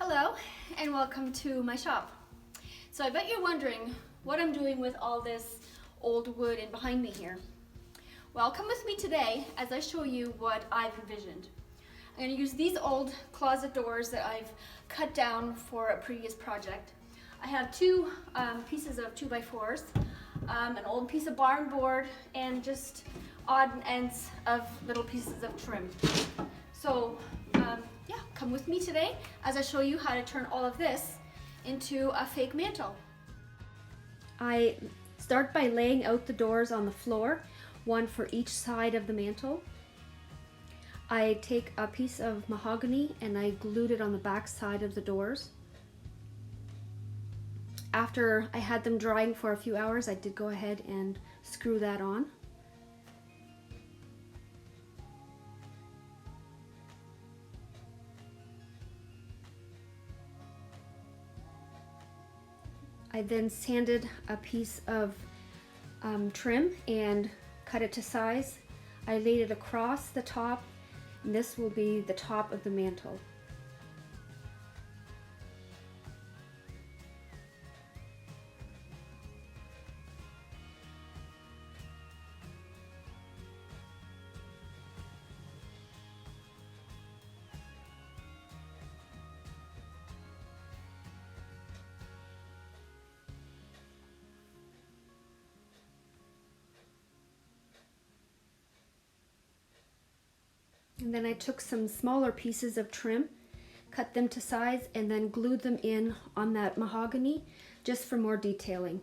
Hello and welcome to my shop. So I bet you're wondering what I'm doing with all this old wood in behind me here. Well, come with me today as I show you what I've envisioned. I'm going to use these old closet doors that I've cut down for a previous project. I have two pieces of 2x4s, an old piece of barn board, and just odd ends of little pieces of trim. So yeah, come with me today as I show you how to turn all of this into a fake mantle. I start by laying out the doors on the floor, one for each side of the mantle. I take a piece of mahogany and I glued it on the back side of the doors. After I had them drying for a few hours, I did go ahead and screw that on. I then sanded a piece of trim and cut it to size. I laid it across the top, and this will be the top of the mantle. And then I took some smaller pieces of trim, cut them to size, and then glued them in on that mahogany just for more detailing.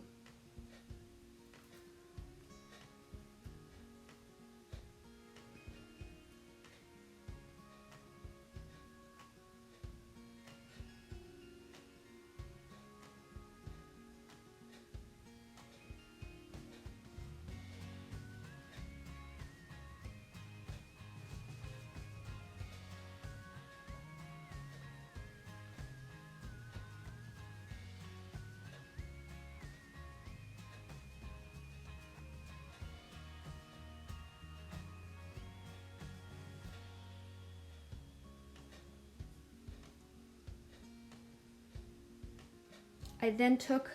I then took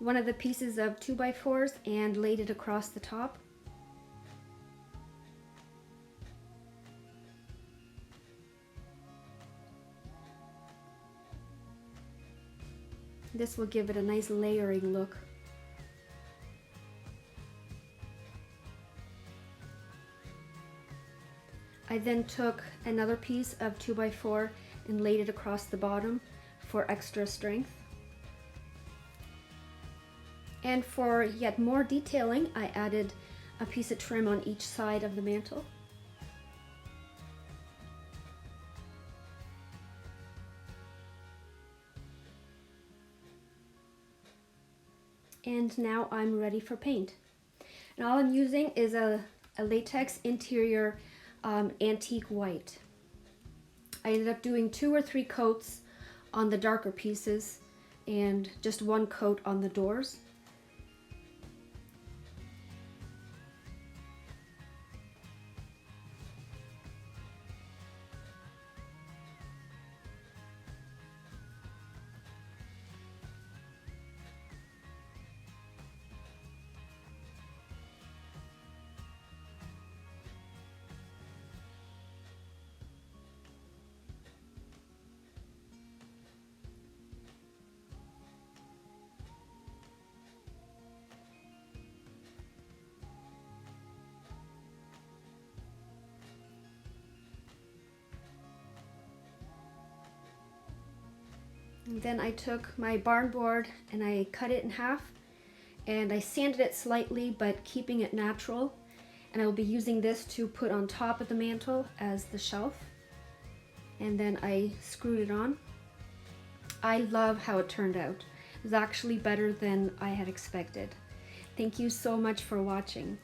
one of the pieces of 2x4s and laid it across the top. This will give it a nice layering look. I then took another piece of 2x4 and laid it across the bottom for extra strength. And for yet more detailing, I added a piece of trim on each side of the mantle. And now I'm ready for paint. And all I'm using is a latex interior antique white. I ended up doing 2 or 3 coats on the darker pieces and just 1 coat on the doors. And then I took my barn board and I cut it in half and I sanded it slightly but keeping it natural, and I will be using this to put on top of the mantle as the shelf, and then I screwed it on. I love how it turned out. It was actually better than I had expected. Thank you so much for watching.